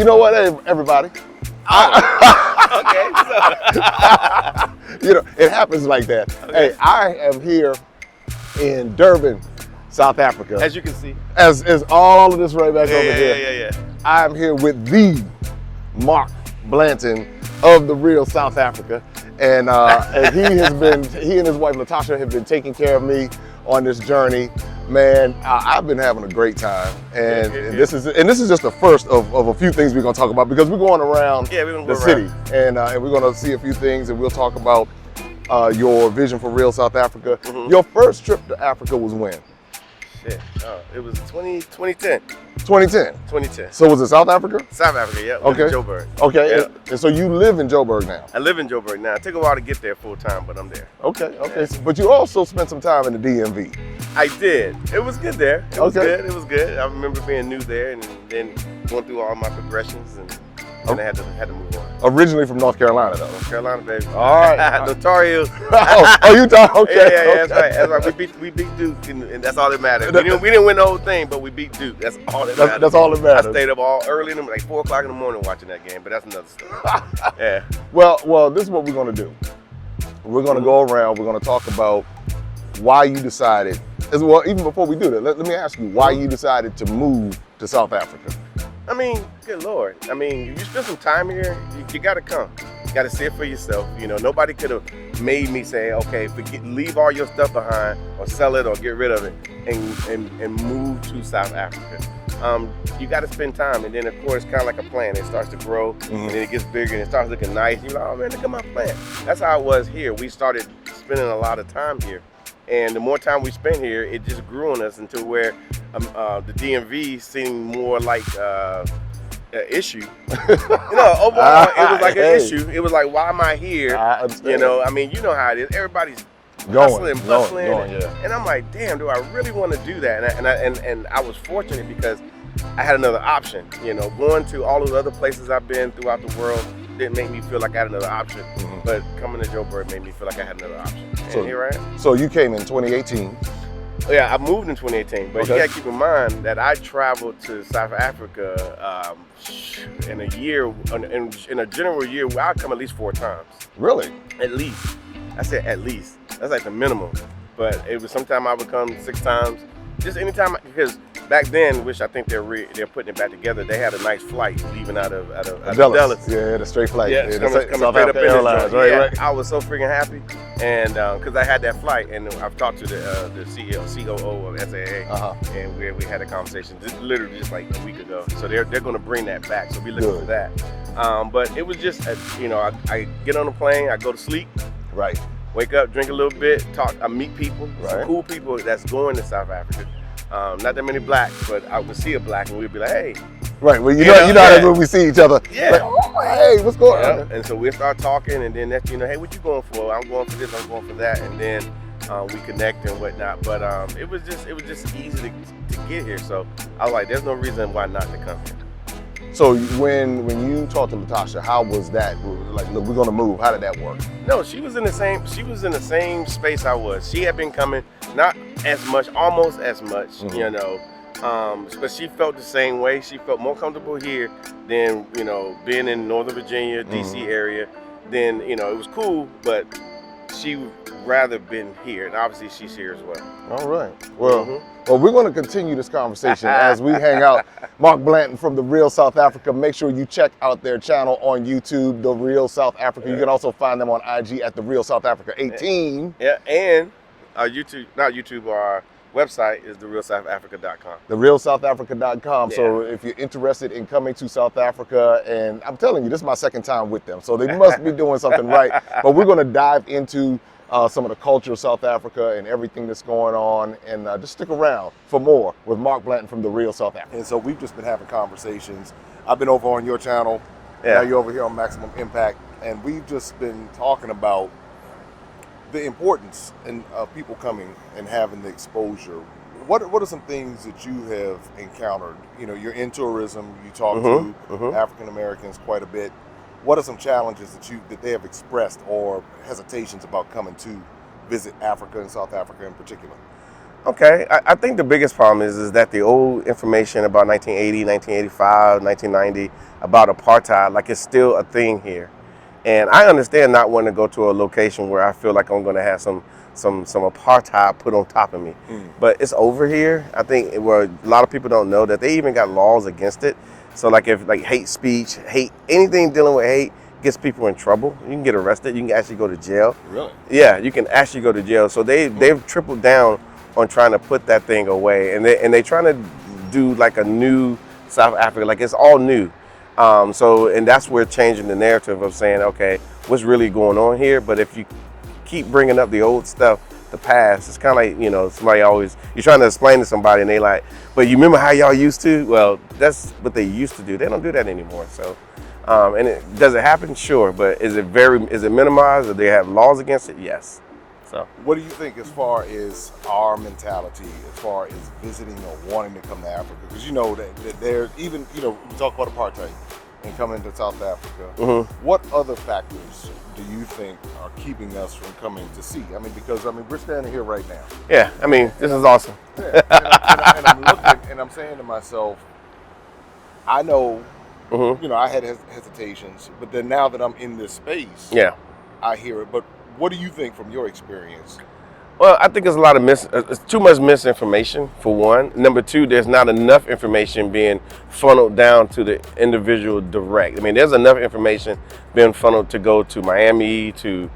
You know what, hey, everybody? Okay. You know, it happens like that. Okay. Hey, I am here in Durban, South Africa. As you can see. As all of this right back over here. Yeah. I'm here with the Mark Blanton of the real South Africa. And he and his wife Natasha have been taking care of me on this journey. Man, I've been having a great time, and this is just the first of a few things we're gonna talk about, because we're going around the city, and we're gonna see a few things, and we'll talk about your vision for real South Africa. Mm-hmm. Your first trip to Africa was when? Shit, it was 2010. 2010. 2010. So was it South Africa? South Africa, yeah. Okay. Joburg. Okay. Yeah. And so you live in Joburg now? I live in Joburg now. It took a while to get there full time, but I'm there. Okay. Yeah. But you also spent some time in the DMV. I did. It was good there. It was Okay. good. It was good. I remember being new there and then going through all my progressions, and then I had to move on. Originally from North Carolina, though. North Carolina, baby. All right. The Tar Heels. you thought? Okay. Yeah, that's right. We beat Duke, and that's all that matters. We didn't win the whole thing, but we beat Duke. That's all that matters. That's all that matters. I stayed up all early, like 4 o'clock in the morning watching that game, but that's another story. Yeah. Well, this is what we're gonna do. We're gonna go around. We're gonna talk about why you decided. As well, even before we do that, let me ask you why you decided to move to South Africa. I mean, good Lord. I mean, you spend some time here, you gotta come. You gotta see it for yourself. You know, nobody could have made me say, okay, leave all your stuff behind, or sell it, or get rid of it, and move to South Africa. You gotta spend time, and then of course, kind of like a plant, it starts to grow, and then it gets bigger, and it starts looking nice. You're like, oh man, look at my plant. That's how it was here. We started spending a lot of time here. And the more time we spent here, it just grew on us until where the DMV seemed more like an issue. Overall, it was like an issue. It was like, why am I here? I understand. You know, I mean, you know how it is. Everybody's hustling, bustling, and I'm like, damn, do I really want to do that? And I was fortunate because I had another option. You know, going to all of the other places I've been throughout the world didn't make me feel like I had another option. But coming to Joburg made me feel like I had another option. And here I am. So you came in 2018. Yeah, I moved in 2018, but you gotta keep in mind that I traveled to South Africa in a year, in a general year, where I'd come at least 4 times. Really? At least. I said at least. That's like the minimum. But it was sometime I would come 6 times. Just anytime, because back then, which I think they're putting it back together, they had a nice flight leaving out of Dallas. Yeah, the straight flight. Yeah, coming South Africa Airlines, right. I was so freaking happy, and because I had that flight, and I've talked to the COO of SAA, and we had a conversation literally just like a week ago. So they're going to bring that back. So we're looking for that. But it was just, I get on the plane, I go to sleep. Right. Wake up, drink a little bit, talk. I meet people, some cool people that's going to South Africa. Not that many blacks, but I would see a black and we'd be like, hey. Right. Well, you know that when we see each other. Yeah. Like, oh, hey, what's going on? And so we start talking, and then that's hey, what you going for? I'm going for this. I'm going for that, and then we connect and whatnot. But it was just easy to get here. So I was like, there's no reason why not to come here. So when you talked to Natasha, how was that? Like, look, we're gonna move. How did that work? No, she was in the same space I was. She had been coming, not as much, almost as much, but she felt the same way. She felt more comfortable here than being in Northern Virginia, DC area. Then it was cool, but she would rather been here, and obviously she's here as well. All right. Well, we're going to continue this conversation as we hang out. Mark Blanton from The Real South Africa. Make sure you check out their channel on YouTube, The Real South Africa. You can also find them on IG at The Real South Africa 18. Yeah, and our our website is therealsouthafrica.com. Therealsouthafrica.com. So if you're interested in coming to South Africa, and I'm telling you, this is my second time with them, so they must be doing something right. But we're going to dive into some of the culture of South Africa and everything that's going on, and just stick around for more with Mark Blanton from The Real South Africa. And so we've just been having conversations. I've been over on your channel, now you're over here on Maximum Impact, and we've just been talking about the importance of people coming and having the exposure. What are some things that you have encountered? You're in tourism, you talk to African Americans quite a bit. What are some challenges that they have expressed, or hesitations about coming to visit Africa and South Africa in particular? Okay, I think the biggest problem is that the old information about 1980, 1985, 1990 about apartheid, like it's still a thing here. And I understand not wanting to go to a location where I feel like I'm going to have some apartheid put on top of me. But it's over here. I think a lot of people don't know that they even got laws against it. So like if like hate speech, hate, anything dealing with hate gets people in trouble. You can get arrested. You can actually go to jail. Really? Yeah, you can actually go to jail. So they've tripled down on trying to put that thing away. And they trying to do like a new South Africa, like it's all new. And that's where changing the narrative of saying, okay, what's really going on here? But if you keep bringing up the old stuff, the past, it's kind of like, you know, you're trying to explain to somebody and they like, but you remember how y'all used to? Well, that's what they used to do. They don't do that anymore. So, does it happen? Sure. But is it minimized? Do they have laws against it? Yes. So what do you think as far as our mentality, as far as visiting or wanting to come to Africa? Because you know that there's even, you know, we talk about apartheid and coming to South Africa. What other factors do you think are keeping us from coming to see? I mean, because we're standing here right now. Yeah, I mean, this is awesome. Yeah, and I'm looking and I'm saying to myself, I know, you know, I had hesitations, but then now that I'm in this space, yeah, I hear it. But what do you think from your experience? Well, I think there's a lot of it's too much misinformation, for one. Number two, there's not enough information being funneled down to the individual direct. I mean, there's enough information being funneled to go to Miami, to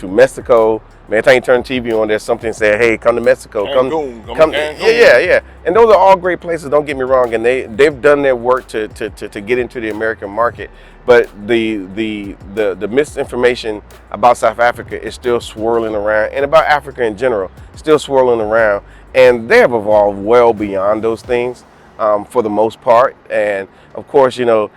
Mexico. I mean, every time you turn TV on, there's something saying, hey, come to Mexico. Come. Yeah. And those are all great places, don't get me wrong, and they've done their work to get into the American market. But the misinformation about South Africa is still swirling around, and about Africa in general, still swirling around. And they have evolved well beyond those things for the most part. And of course, you know,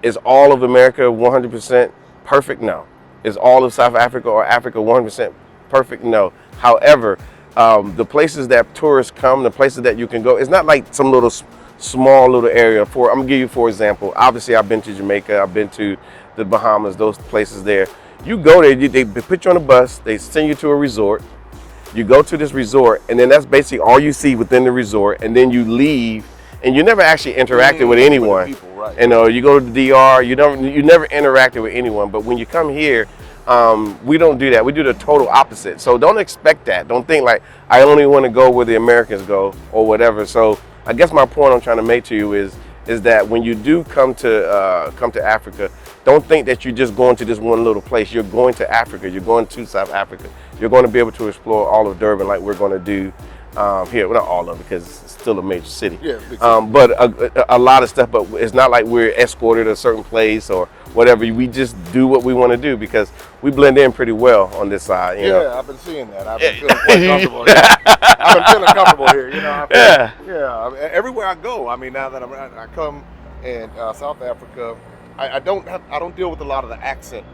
is all of America 100% perfect? No. Is all of South Africa or Africa 100% perfect? No. However, the places that tourists come, the places that you can go, it's not like some little small little area. I'm gonna give you, for example, obviously I've been to Jamaica, I've been to the Bahamas, those places there. You go there, they put you on a bus, they send you to a resort, you go to this resort, and then that's basically all you see within the resort, and then you leave, and you never actually interacted with anyone. With people, right. And you go to the DR, you never interacted with anyone. But when you come here, we don't do that. We do the total opposite. So don't expect that. Don't think like I only want to go where the Americans go or whatever. So I guess my point I'm trying to make to you is that when you do come to Africa, don't think that you're just going to this one little place. You're going to Africa. You're going to South Africa. You're going to be able to explore all of Durban like we're going to do here. Well, not all of it because it's still a major city. Yeah, but a lot of stuff. But it's not like we're escorted to a certain place or whatever. We just do what we want to do because we blend in pretty well on this side. You know? I've been seeing that. I've been feeling quite comfortable here. I've been feeling comfortable here. You know. Everywhere I go. I mean, now that I come in South Africa, I don't deal with a lot of the accent,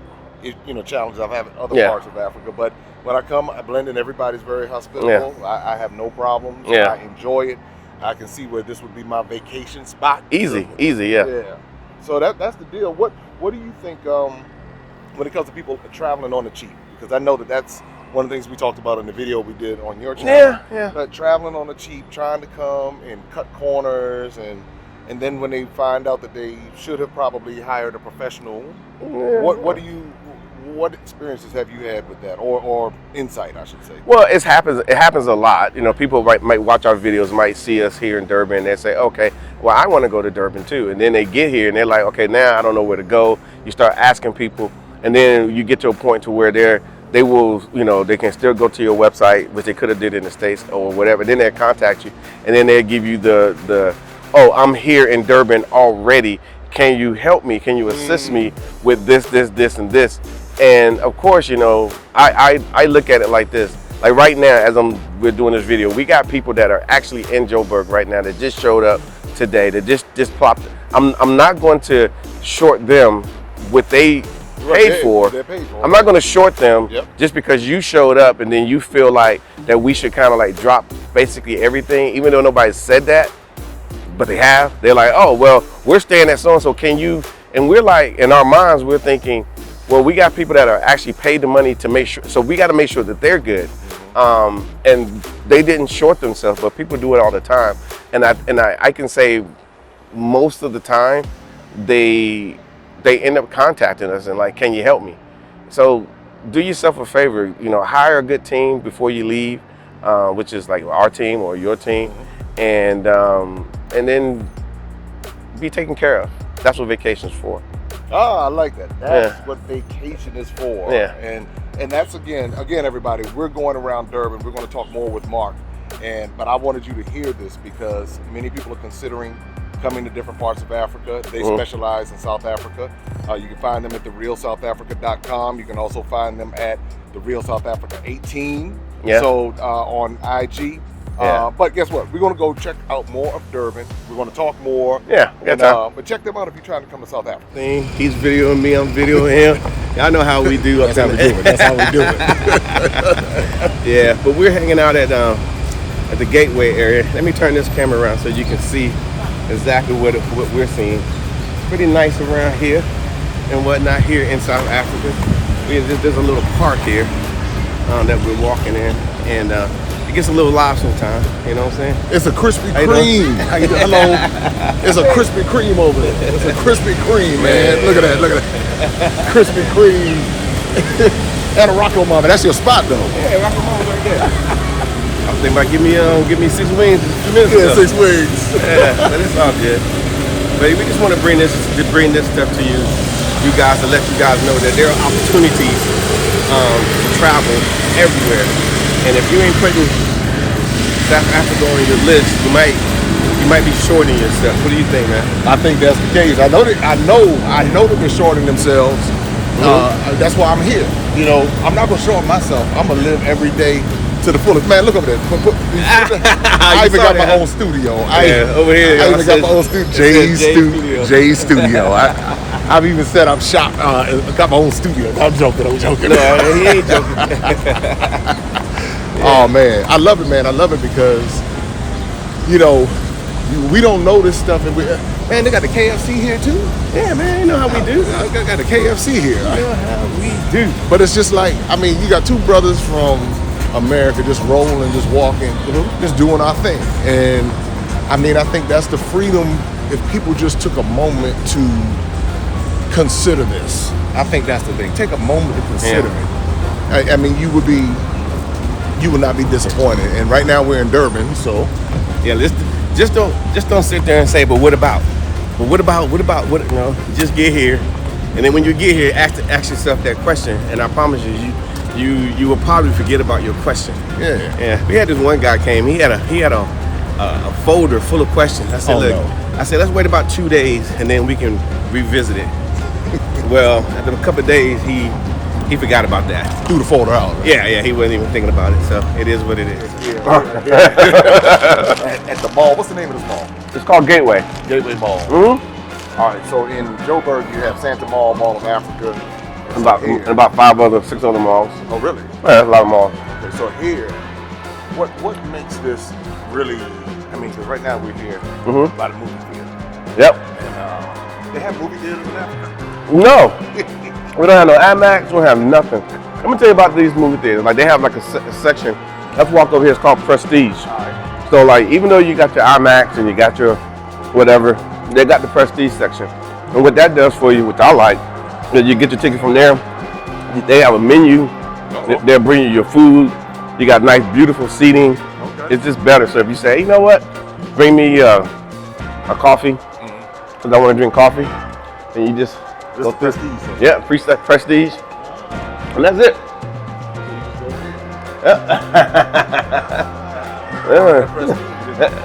challenges I've had in other parts of Africa. But when I come, I blend in. Everybody's very hospitable. I have no problems. I enjoy it. I can see where this would be my vacation spot. Easy. Yeah. So that's the deal. What do you think when it comes to people traveling on the cheap? Because I know that's one of the things we talked about in the video we did on your channel. But traveling on the cheap, trying to come and cut corners, and then when they find out that they should have probably hired a professional, what experiences have you had with that, or insight, I should say? Well, it happens a lot. People might watch our videos, might see us here in Durban, and they say, okay, well, I want to go to Durban too. And then they get here and they're like, okay, now I don't know where to go. You start asking people, and then you get to a point to where they will, they can still go to your website, which they could have did in the States or whatever. Then they'll contact you, and then they'll give you oh, I'm here in Durban already. Can you help me? Can you assist me with this, and this? And of course, I look at it like this. Like right now, as we're doing this video, we got people that are actually in Joburg right now that just showed up today. That just plopped. I'm not going to short them what they paid for. I'm not going to short them just because you showed up and then you feel like that we should kind of like drop basically everything, even though nobody said that, but they have. They're like, oh, well, we're staying at so-and-so, can you? And we're like, in our minds, we're thinking, well, we got people that are actually paid the money to make sure, so we got to make sure that they're good. And they didn't short themselves, but people do it all the time. And I can say most of the time they end up contacting us and like, can you help me? So do yourself a favor, hire a good team before you leave, which is like our team or your team, and then be taken care of. That's what vacation's for. Oh, I like that. That's what vacation is for. Yeah. And that's again, everybody, we're going around Durban. We're going to talk more with Mark. But I wanted you to hear this because many people are considering coming to different parts of Africa. They specialize in South Africa. You can find them at therealsouthafrica.com. You can also find them at therealsouthafrica18. Yeah. So on IG. But guess what? We're going to go check out more of Durban. We're going to talk more. Yeah, but check them out if you're trying to come to South Africa. He's videoing me, I'm videoing him. Y'all know how we do. That's how we do it. That's how we do it. Yeah, but we're hanging out at the gateway area. Let me turn this camera around so you can see exactly what we're seeing. Pretty nice around here and whatnot here in South Africa. There's a little park here that we're walking in, and it gets a little live sometimes, you know what I'm saying? It's a Krispy Kreme. How you doing? Hello. It's a Krispy Kreme over there. It's a Krispy Kreme, man. Look at that. Krispy Kreme. And a Rocco Mama. That's your spot, though. Yeah, Rocco Mama's right there. I was thinking about give me 6 wings in 2 minutes. Yeah, 6 wings. Yeah, but it's all good. But we just want to bring this stuff to you guys, to let you guys know that there are opportunities to travel everywhere. And if you ain't putting South Africa on your list, you might be shorting yourself. What do you think, man? I think that's the case. I know that they're shorting themselves. That's why I'm here. I'm not gonna short myself. I'm gonna live every day to the fullest. Man, look over there. I even got my own studio. Over here. I even got my own studio. Jay's studio. I've even set up shop. Got my own studio. I'm joking. No, he ain't joking. Oh man, I love it, man. I love it because, we don't know this stuff, and man, they got the KFC here too. Yeah, man, you know how we do. I got the KFC here. You know how we do. But it's just like, you got two brothers from America just rolling, just walking, just doing our thing. And I think that's the freedom. If people just took a moment to consider this, I think that's the thing. Take a moment to consider it. You would not be disappointed. And right now we're in Durban, so yeah, just don't sit there and say, but what about? But what about? Just get here, and then when you get here, ask yourself that question. And I promise you will probably forget about your question. Yeah. We had this one guy came. He had a folder full of questions. I said, I said, let's wait about 2 days, and then we can revisit it. Well, after a couple of days, he forgot about that. Threw the folder out. Right? Yeah, he wasn't even thinking about it. So it is what it is. At the mall. What's the name of this mall? It's called Gateway. Gateway Mall. Mm-hmm. All right. So in Joburg, you have Santa Mall, Mall of Africa, and about 6 other malls. Oh, really? Yeah, that's a lot of malls. Okay, so here, what makes this really? Because right now we're here by the movie theater. Yep. And they have movie theaters in Africa. No. We don't have no IMAX, we don't have nothing. Let me tell you about these movie theaters. Like, they have like a section. Let's walk over here. It's called Prestige. Right. So like, even though you got your IMAX and you got your whatever, they got the Prestige section. And what that does for you, which I like, is you get your ticket from there. They have a menu. They'll bring you your food. You got nice, beautiful seating. Okay. It's just better. So if you say, you know what, bring me a coffee, because I want to drink coffee, and you just go through. Prestige. Yeah, Prestige. And that's it.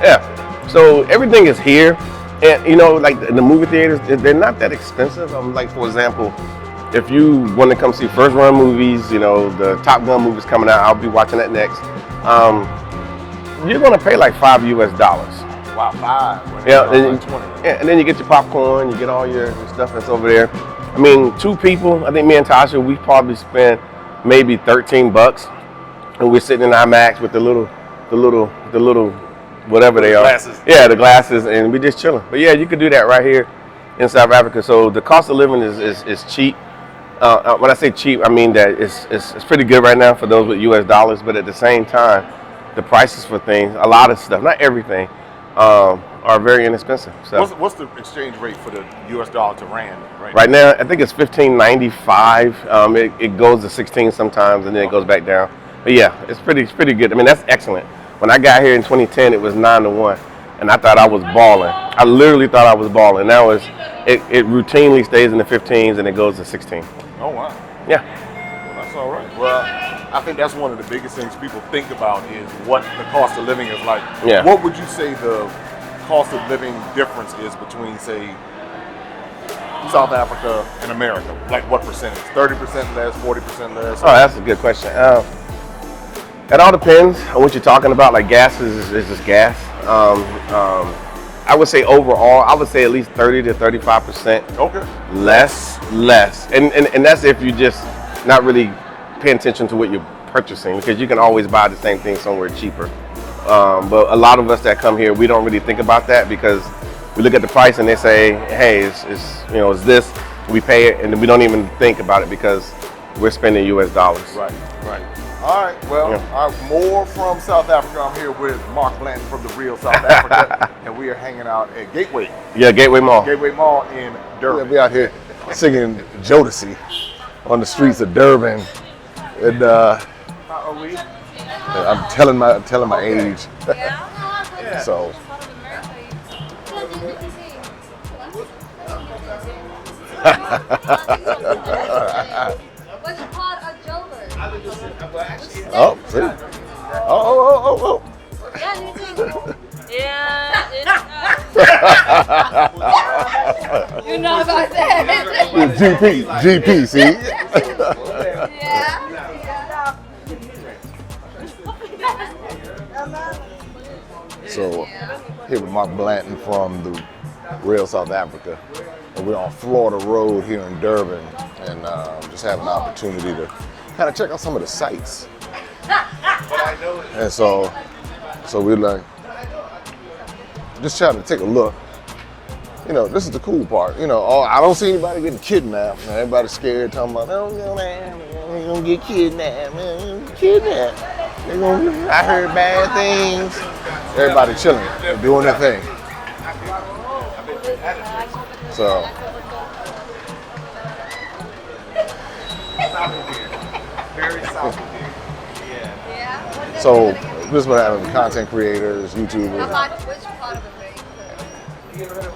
Yeah. So everything is here. And like in the movie theaters, they're not that expensive. Like, for example, if you want to come see first run movies, the Top Gun movie's coming out, I'll be watching that next. You're gonna pay like $5 US. Wow, 5. Yeah, and then you get your popcorn, you get all your stuff that's over there. 2 people, I think me and Tasha, we probably spent maybe $13, and we're sitting in IMAX with the little whatever they are. Glasses. Yeah, the glasses, and we just chilling. But yeah, you could do that right here in South Africa. So the cost of living is cheap. When I say cheap, I mean that it's pretty good right now for those with U.S. dollars. But at the same time, the prices for things, a lot of stuff, not everything, are very inexpensive. So What's the exchange rate for the U.S. dollar to rand right now, I think it's $15.95. It goes to 16 sometimes, and then it goes back down. But yeah, it's pretty good. I mean, that's excellent. When I got here in 2010, it was 9-1, and I thought I was balling. I literally thought I was balling. Now it routinely stays in the 15s, and it goes to 16. Oh wow. Yeah. Well, that's all right. Well, I think that's one of the biggest things people think about is what the cost of living is like. Yeah. What would you say the cost of living difference is between, say, South Africa and America? Like what percentage? 30% less, 40% less? Oh, that's a good question. It all depends on what you're talking about. Like gas is just gas. I would say overall, I would say at least 30 to 35%. Okay. Less. And that's if you just not really paying attention to what you're purchasing, because you can always buy the same thing somewhere cheaper. But a lot of us that come here, we don't really think about that, because we look at the price and they say, hey, it's this, we pay it, and we don't even think about it because we're spending US dollars. Right. All right, well, more from South Africa. I'm here with Mark Blanton from the real South Africa, and we are hanging out at Gateway. Yeah, Gateway Mall. Gateway Mall in Durban. Yeah, we out here singing Jodeci on the streets of Durban, and How are we? I'm telling my age. So Which part of Joburg? oh, see. Oh. Yeah, you know about that. GP, see? Yeah. So here with Mark Blanton from the real South Africa, and we're on Florida Road here in Durban, and just have an opportunity to kind of check out some of the sites. And so we're like, just trying to take a look. You know, this is the cool part. You know, I don't see anybody getting kidnapped. Man, everybody's scared, talking about, oh, man, they're gonna get kidnapped, man, kidnapped. I heard bad things. Everybody chilling, they're doing their thing. So. So this is what happens with content creators, YouTubers. Which part of America?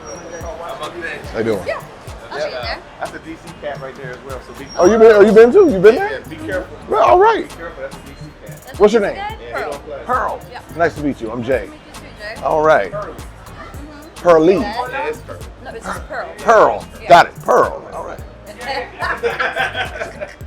How you doing? Yeah. I'll see you there. That's a DC cat right there as well. So be Oh, you been too? You been there? be careful. Well, all right. Be careful. That's a DC cat. What's your name? Pearl. Pearl. Yeah. Nice to meet you. I'm Jay. Meet you too, Jay. All right. Pearly. Yeah, it's Pearl. No, it's just Pearl. Pearl. Yeah. Got it. Pearl. All right.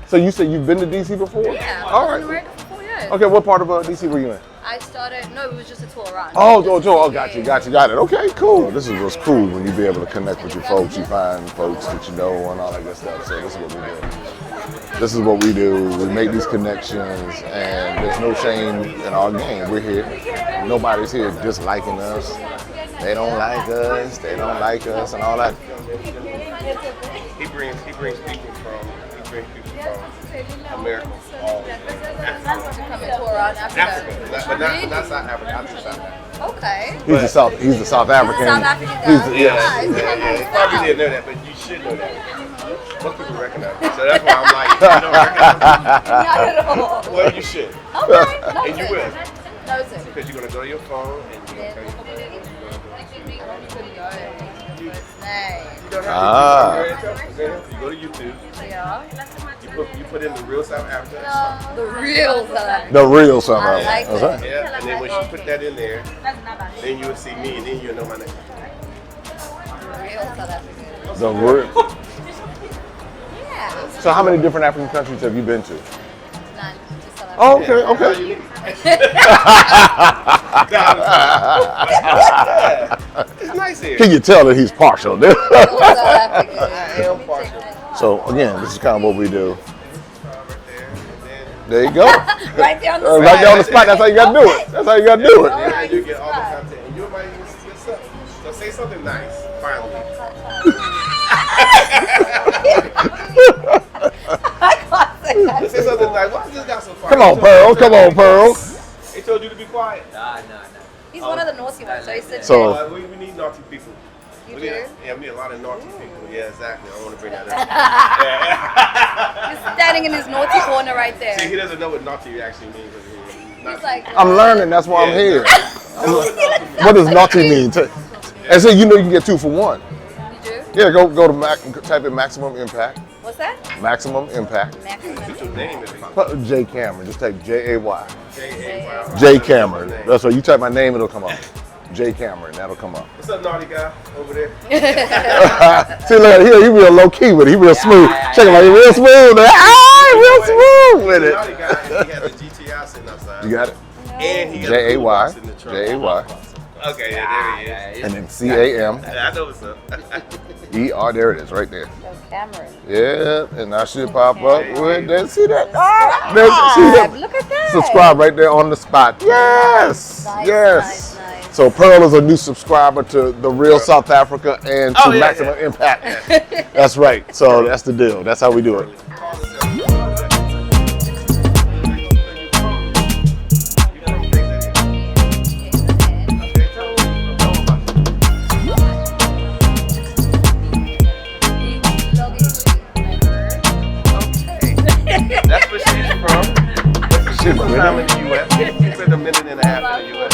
So you said you've been to DC before? Yeah. All I was in right. America for 4 years. Okay. What part of DC were you in? I started, no, it was just a tour around. Oh, got you. Got it. Okay, cool. This is what's cool when you be able to connect with your folks. You find folks that you know and all that good stuff. So this is what we do. This is what we do. We make these connections, and there's no shame in our game. We're here. Nobody's here disliking us. They don't like us. They don't like us, and all that. He brings people from America, all To come and tour around Africa. Africa, but not South Africa. Not South Africa. Okay. He's the South African. South African guy. He's the, Yeah, you probably didn't know that, but you should know that. Most people recognize it, so that's why I'm like, you don't recognize Not at all. it. Well, you should, Okay. and you will, Noted. because you're gonna go to your phone and you're gonna tell your You go to YouTube. You put in the real South Africa. The real South African. The real South I African. like That's that. right. Yeah, and then when you put that in there, then you will see me, and then you'll know my name. Real South African. The real. Yeah. So how many different African countries have you been to? None. Just South Africa. Oh, okay. It's nice here. Can you tell that he's partial? Real South African. I am partial. So again, this is kind of what we do. There you go. Right there on the Right there on the spot. That's how you gotta do it. That's how you gotta do it. Yeah, and you get all the content, and you might even see yourself. So say something nice, finally. They say something like, why is this guy so quiet? Come on, Pearl. Come on, Pearl. They told you to be quiet. Nah. He's one of the naughty ones, so he sits So- there. We need naughty people. You We do? need, yeah, we need a lot of naughty people. Yeah, exactly. I want to bring that up. He's standing in his naughty corner right See, he there. doesn't know what naughty actually means. He's like, I'm learning. That's why I'm here. here. What does naughty mean? And so you know you can get 2 for 1. you do? Yeah, go to type in maximum impact. What's that? Maximum impact. Maximum. Your name is J Cameron. Just type Jay. J.A.Y. J Cameron. That's right. You type my name, it'll come up. J Cameron. That'll come up. What's up, naughty guy over there? See, look at here. He real low key with it. He real smooth. Check him out. He real smooth. Real smooth with The it. naughty guy, he has a GTI sitting outside. You got it. And he got a J A toolbox Y. in the trunk. J A Y. Okay, yeah, there he is. And then CAM. Yeah, I know what's up. ER. There it is, right there. Cameron. Yeah, and I should pop up Okay. with that. See that? Ah, See that? look at that. Subscribe right there on the spot. Yes, Nice, yes. nice. So Pearl is a new subscriber to the real South Africa and to Oh, yeah, Maximum Impact. That's right. So that's the deal. That's how we do it. That's where she's from. She's from time in the U.S. She spent a minute and a half in the U.S.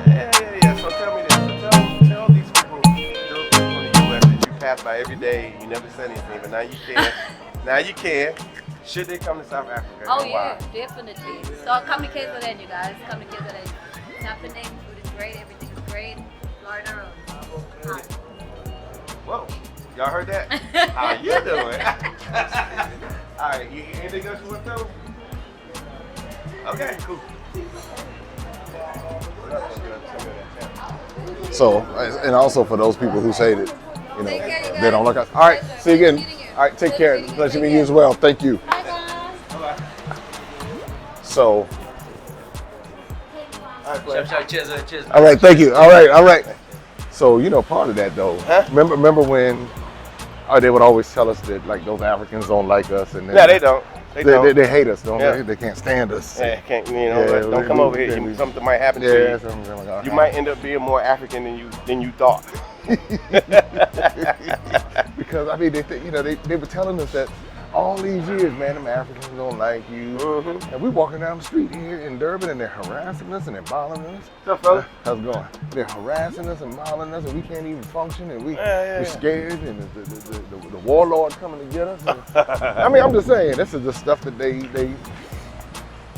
Yeah. So tell me this. So tell these people, those people from the U.S. that you pass by every day, you never said anything, but now you can. Now you can. Should they come to South Africa? Oh and yeah, why? definitely. So come to KZN, you guys. Come to KZN. It's happening. Food is great. Everything is great. Florida. Hot. Whoa. Y'all heard that? How you doing? All right. Anything else you want to tell them? Okay, cool. So, and also for those people who say that, you Take care, you know, guys. they don't look out. All right, see you again. Meeting you. All right, take care. Meeting you. Pleasure Take meeting you as care. well. Thank you. Bye guys. So, Cheers. all right, thank you. All right. So, you know, part of that though, remember when they would always tell us that like those Africans don't like us and No, they don't. They hate us, don't Yeah. they? They can't stand us. Yeah, can't, Yeah, don't come over here. we- Something might happen Yeah, to you. something like that. You might end up being more African than you thought. Because I mean, they were telling us that all these years, man, them Africans don't like you. Mm-hmm. And we walking down the street here in Durban, and they're harassing us and they're bothering us. What's up, fella? How's it going? They're harassing us and bothering us, and we can't even function, and we're Yeah. scared, and the warlord coming to get us. And, I mean, I'm just saying, this is the stuff that they.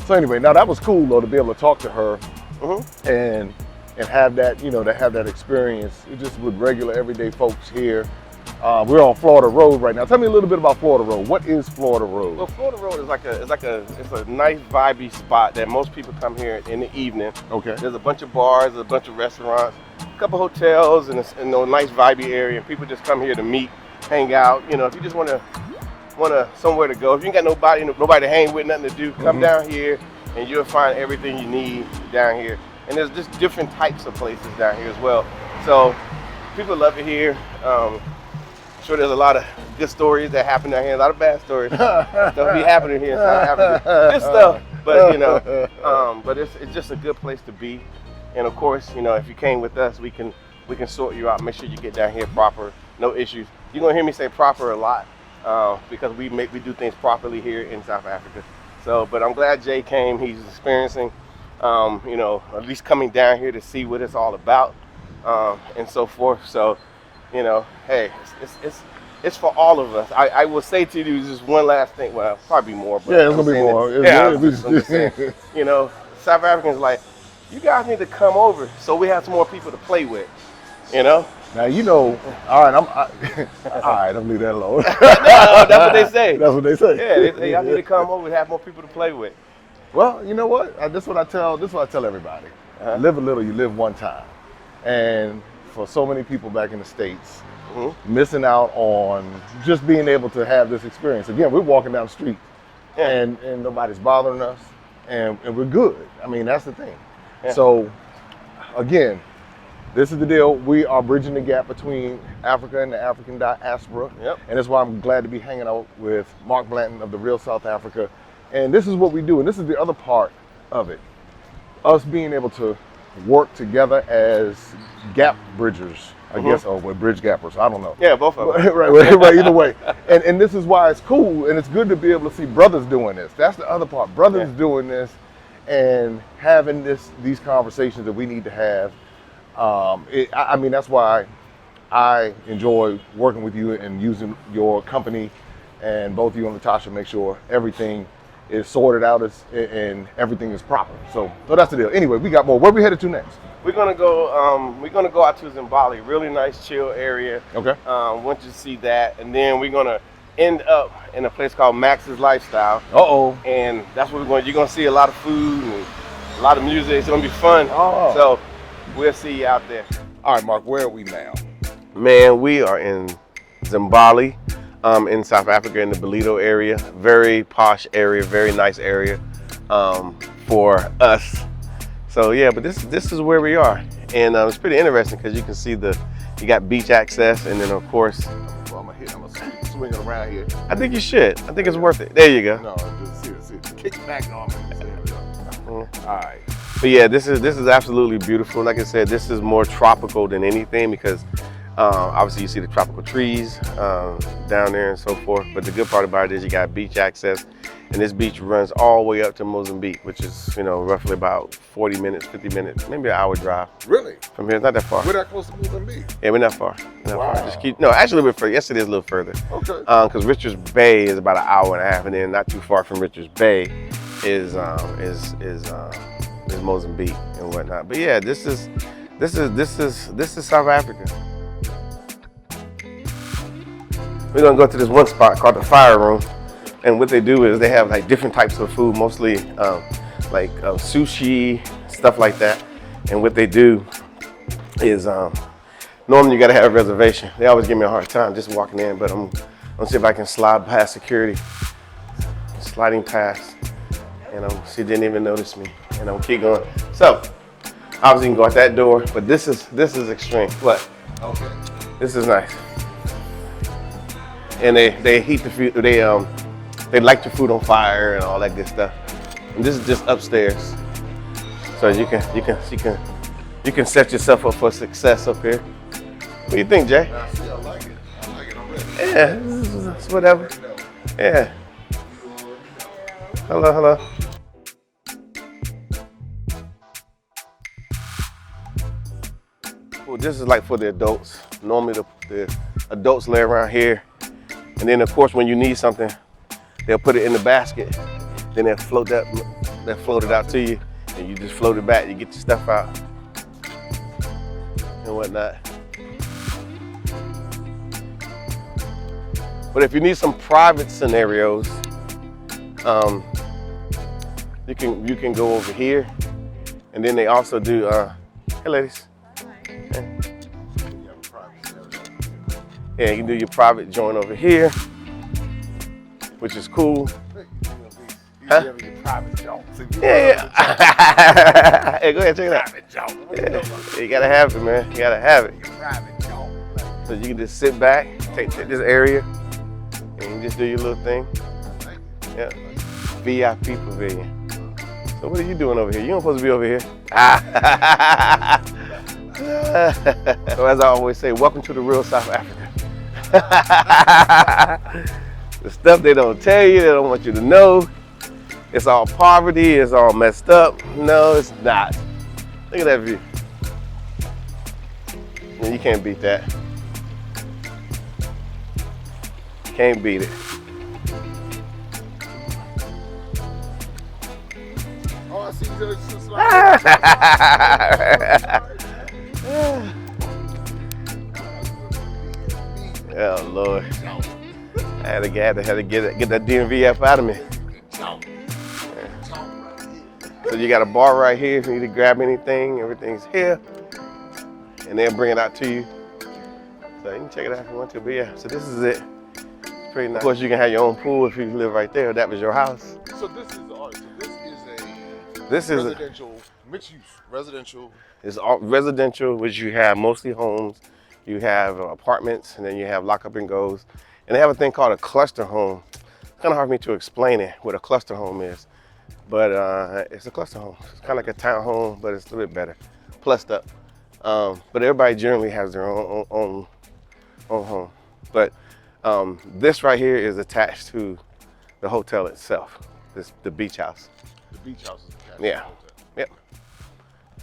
So anyway, now that was cool though to be able to talk to her, Mm-hmm. and have that, to have that experience just with regular everyday folks here. We're on Florida Road right now. Tell me a little bit about Florida Road. What is Florida Road? Well, Florida Road is it's a nice vibey spot that most people come here in the evening. Okay. There's a bunch of bars, there's a bunch of restaurants, a couple hotels, and a nice vibey area. And people just come here to meet, hang out. If you just want somewhere to go, if you ain't got nobody to hang with, nothing to do, come down here and you'll find everything you need down here. And there's just different types of places down here as well. So people love it here. I'm sure there's a lot of good stories that happen down here, a lot of bad stories. Stuff be happening here in South Africa. Good stuff, but but it's just a good place to be. And of course, if you came with us, we can sort you out, make sure you get down here proper, no issues. You're gonna hear me say proper a lot because we do things properly here in South Africa. So, but I'm glad Jay came. He's experiencing, at least coming down here to see what it's all about, and so forth. So, hey, it's for all of us. I will say to you just one last thing. Well, probably more. But Yeah, it's gonna be more. I'm just saying, South Africans like, you guys need to come over so we have some more people to play with. Now all right. All right. I'm leave that alone. That's what they say. That's what they say. Yeah, they say y'all need to come over and have more people to play with. Well, you know what? This is what I tell everybody. Live a little, you live one time. And for so many people back in the States, missing out on just being able to have this experience. Again, we're walking down the street and nobody's bothering us and we're good. I mean, that's the thing. Yeah. So again, This is the deal. We are bridging the gap between Africa and the African diaspora. Yep. And that's why I'm glad to be hanging out with Mark Blanton of the Real South Africa. And this is what we do. And this is the other part of it. Us being able to work together as gap bridgers, I guess, or bridge gappers. I don't know. Yeah, both of them. right, either way. And this is why it's cool. And it's good to be able to see brothers doing this. That's the other part. Brothers doing this and having these conversations that we need to have. I mean, that's why I enjoy working with you and using your company, and both you and Natasha make sure everything is sorted out and everything is proper. So that's the deal. Anyway, we got more. Where we headed to next? We're gonna go out to Zimbali, really nice chill area. Okay. Once you see that, and then we're gonna end up in a place called Max's Lifestyle. And that's where you're gonna see a lot of food and a lot of music. It's gonna be fun. So we'll see you out there. All right, Mark, where are we now? Man, we are in Zimbali, in South Africa, in the Ballito area. Very posh area, very nice area for us. So yeah, but this is where we are, and it's pretty interesting because you can see you got beach access, and then of course. Well, I'm gonna swing it around here. I think you should. I think it's worth it. There you go. No, just see, kick back on me. All right. But yeah, this is absolutely beautiful. Like I said, this is more tropical than anything because obviously you see the tropical trees down there and so forth. But the good part about it is you got beach access, and this beach runs all the way up to Mozambique, which is roughly about 40 minutes, 50 minutes, maybe an hour drive. Really? From here, it's not that far. We're that close to Mozambique? Yeah, we're not far. Wow. Actually we're further. Yes, it is a little further. Okay. Because Richards Bay is about an hour and a half, and then not too far from Richards Bay is Mozambique and whatnot. But yeah, this is South Africa. We're gonna go to this one spot called the Fire Room, and what they do is they have like different types of food, mostly like sushi, stuff like that. And what they do is normally you gotta have a reservation. They always give me a hard time just walking in, but I'm gonna see if I can slide past security, sliding past, and she didn't even notice me, and I'm gonna keep going. So obviously you can go out that door, but this is extreme. What? Okay. This is nice. And they heat the food. They light your food on fire and all that good stuff. And this is just upstairs, so you can set yourself up for success up here. What do you think, Jay? I see, I like it. I'm ready. Yeah, it's whatever. Yeah. Hello. Well, this is like for the adults. Normally the adults lay around here. And then of course when you need something, they'll put it in the basket. Then they'll float it out to you, and you just float it back. You get your stuff out and whatnot. But if you need some private scenarios, you can go over here, and then they also do. Hey, ladies. Yeah, you can do your private joint over here, which is cool. Huh? Yeah. Hey, go ahead, check it out. Yeah, you gotta have it, man. You gotta have it. So you can just sit back, take this area, and you just do your little thing. Yeah. VIP pavilion. So what are you doing over here? You don't supposed to be over here. So as I always say, welcome to the real South Africa. The stuff they don't tell you, they don't want you to know. It's all poverty, it's all messed up. No, it's not. Look at that view. And you can't beat that. Can't beat it. Oh, I see you. Oh Lord. I had to get that DMV out of me. So you got a bar right here if you need to grab anything, everything's here. And they'll bring it out to you. So you can check it out if you want to. But yeah, so this is it. It's pretty nice. Of course you can have your own pool if you live right there. That was your house. So this is a residential Mixed use, residential. It's all residential, which you have mostly homes. You have apartments, and then you have lock up and goes. And they have a thing called a cluster home. It's kind of hard for me to explain it, what a cluster home is. But it's a cluster home. It's kind of like a town home, but it's a little bit better, plussed up. But everybody generally has their own home. But this right here is attached to the hotel itself. The beach house. The beach house is attached Yeah. to the hotel. Yep.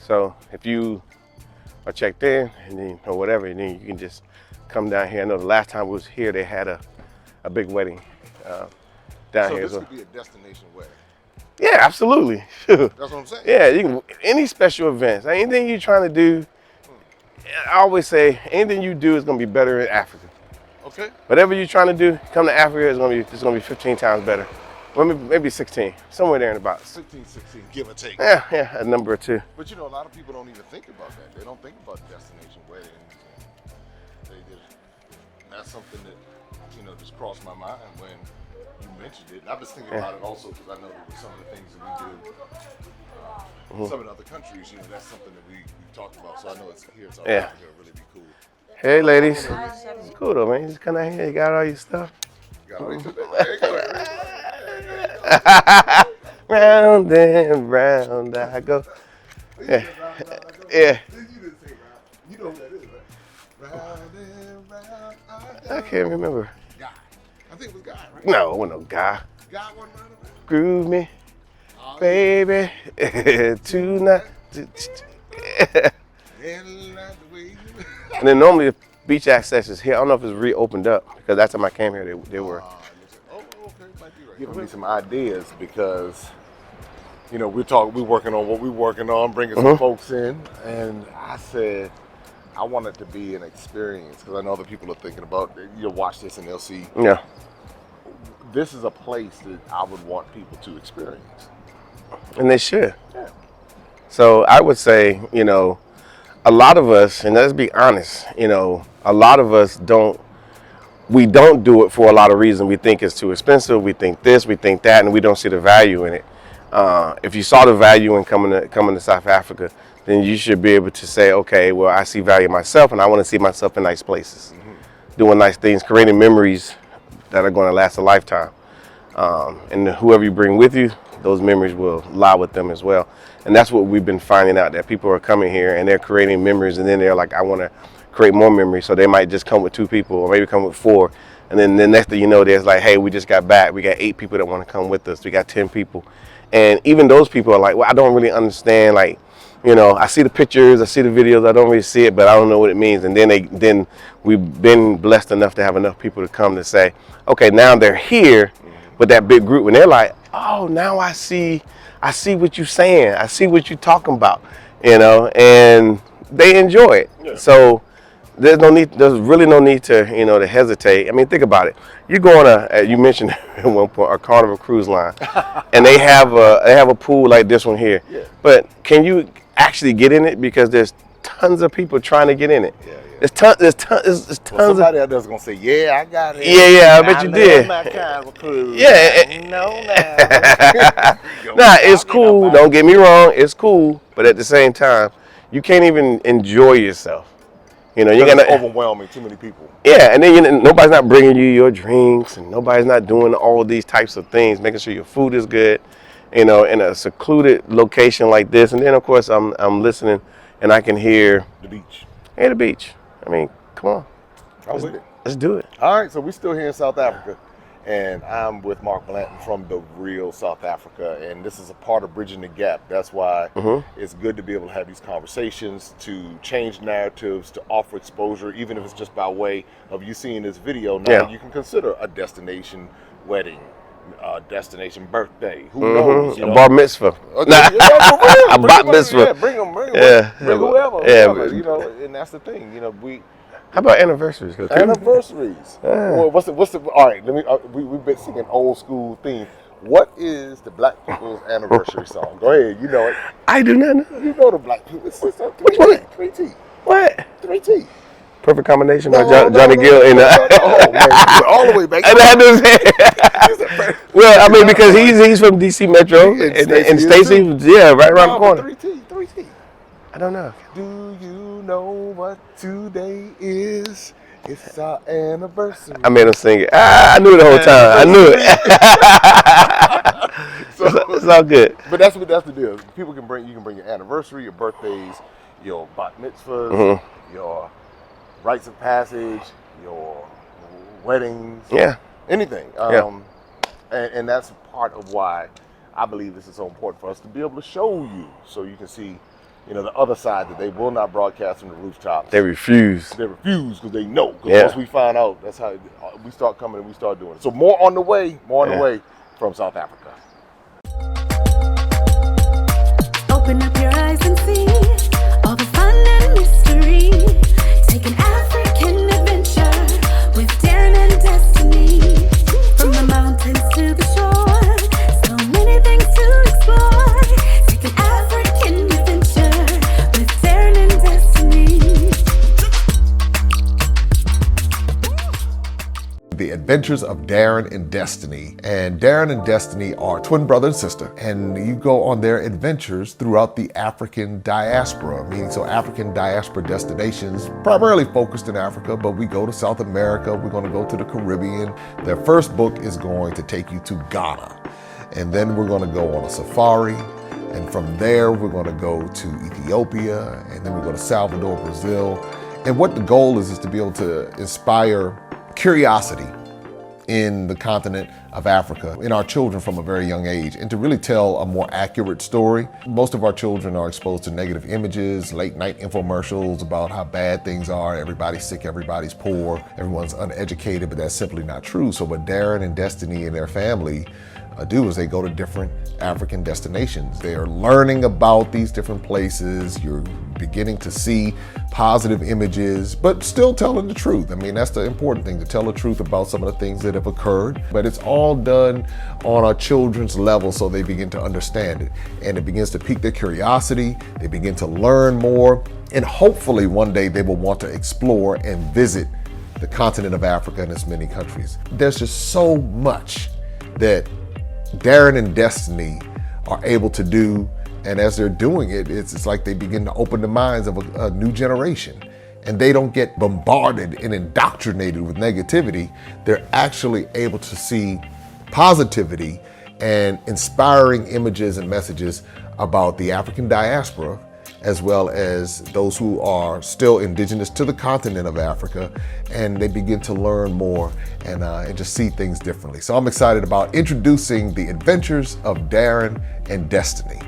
So if you are checked in and then or whatever, and then you can just come down here. I know the last time we was here, they had a big wedding down So here. this could be a destination wedding. Yeah, absolutely. That's what I'm saying. Yeah, you can, any special events, anything you're trying to do. I always say anything you do is gonna be better in Africa. Okay. Whatever you're trying to do, come to Africa, it's gonna be 15 times better. Well, maybe 16, somewhere there in about. 16, give or take. Yeah, a number or two. But you know, a lot of people don't even think about that. They don't think about destination weddings. That's something that, just crossed my mind when you mentioned it. And I was thinking about it also because I know that some of the things that we do, some of the other countries, that's something that we've talked about. So I know it's here in South Africa, it'll really be cool. Hey, ladies. It's cool though, man. You just come down here, you got all your stuff. You got all your stuff. There you go. Round and round I go. Yeah. Yeah. You know what that is, right? Round and round I go. I can't remember. Guy. I think it was Guy, right? No, it wasn't no guy. Guy wasn't round and round? Groove me, baby, tonight. And then normally the beach access is here. I don't know if it's reopened up because that's time I came here, they were. Oh, okay, might be right. Giving me some ideas because, we're working on what we're working on, bringing some folks in, and I said I want it to be an experience because I know other people are thinking about. You'll watch this and they'll see. Yeah. This is a place that I would want people to experience. And they should. Yeah. So I would say, a lot of us, and let's be honest, a lot of us don't do it for a lot of reasons. We think it's too expensive, we think this, we think that, and we don't see the value in it. If you saw the value in coming to South Africa, then you should be able to say, okay, well, I see value in myself, and I want to see myself in nice places, doing nice things, creating memories that are going to last a lifetime. And whoever you bring with you, those memories will lie with them as well. And that's what we've been finding out, that people are coming here and they're creating memories, and then they're like, I want to create more memories. So they might just come with 2 people or maybe come with 4. And then the next thing you know, there's like, hey, we just got back. We got 8 people that want to come with us. We got 10 people. And even those people are like, well, I don't really understand. Like, I see the pictures, I see the videos, I don't really see it, but I don't know what it means. And then we've been blessed enough to have enough people to come to say, okay, now they're here with that big group, and they're like, oh, now I see what you're saying. I see what you're talking about, and they enjoy it. Yeah. So there's really no need to, to hesitate. I mean, think about it. You're going you mentioned at one point, a Carnival cruise line, and they have a pool like this one here. Yeah. But can you actually get in it? Because there's tons of people trying to get in it. Yeah. There's tons. Well, somebody out there's gonna say, "Yeah, I got it." Yeah, I bet you did. Yeah. Nah, it's cool. Don't get me wrong, it's cool. But at the same time, you can't even enjoy yourself. You're gonna overwhelming. Too many people. Yeah, and then nobody's not bringing you your drinks, and nobody's not doing all of these types of things, making sure your food is good. In a secluded location like this, and then of course I'm listening, and I can hear the beach. Hey, the beach. I mean, come on. I'm with it. Let's do it. All right, so we're still here in South Africa, and I'm with Mark Blanton from the real South Africa, and this is a part of Bridging the Gap. That's why it's good to be able to have these conversations, to change narratives, to offer exposure, even if it's just by way of you seeing this video. Now you can consider a destination wedding, destination birthday. Who knows? A bar mitzvah. A bat mitzvah. Yeah, bring whoever. Yeah, and that's the thing. How about anniversaries? Anniversaries. Well, what's the? All right, let me. We've been singing old school theme. What is the Black People's anniversary song? Go ahead. You know it. I do not know. You know the Black People. Which one? 3T. What? 3T. Perfect Combination by Johnny Gill. Oh man, all the way back. Well, I mean, because he's from DC Metro, and Stacy, right around the corner. 3T. I don't know. Do you know what today is? It's our anniversary. I made him sing it. I knew it the whole time. I knew it. So, It's all good. but that's the deal. You can bring your anniversary, your birthdays, your bat mitzvahs, your rites of passage, your weddings, anything. And that's part of why I believe this is so important for us to be able to show you, so you can see, the other side that they will not broadcast from the rooftops. They refuse. They refuse because they know. Because once we find out, that's how we start coming and we start doing it. So more on the way from South Africa. Open up your eyes and see all the fun and mystery. Take an African adventure with Darren and Destiny. From the mountains to the shore, so many things to explore. Take an African adventure with Darren and Destiny. The Adventures of Darren and Destiny. And Darren and Destiny are twin brother and sister. And you go on their adventures throughout the African diaspora, meaning so African diaspora destinations, primarily focused in Africa, but we go to South America, we're going to go to the Caribbean. Their first book is going to take you to Ghana. And then we're going to go on a safari. And from there, we're going to go to Ethiopia. And then we go to Salvador, Brazil. And what the goal is to be able to inspire curiosity in the continent of Africa, in our children from a very young age, and to really tell a more accurate story. Most of our children are exposed to negative images, late night infomercials about how bad things are, everybody's sick, everybody's poor, everyone's uneducated, but that's simply not true. So what Darren and Destiny and their family do is they go to different African destinations. They are learning about these different places. You're beginning to see positive images, but still telling the truth. I mean, that's the important thing, to tell the truth about some of the things that have occurred. But it's all done on our children's level so they begin to understand it. And it begins to pique their curiosity. They begin to learn more. And hopefully one day they will want to explore and visit the continent of Africa and its many countries. There's just so much that Darren and Destiny are able to do, and as they're doing it, it's like they begin to open the minds of a new generation, and they don't get bombarded and indoctrinated with negativity. They're actually able to see positivity and inspiring images and messages about the African diaspora, as well as those who are still indigenous to the continent of Africa, and they begin to learn more and just see things differently. So I'm excited about introducing the Adventures of Darren and Destiny.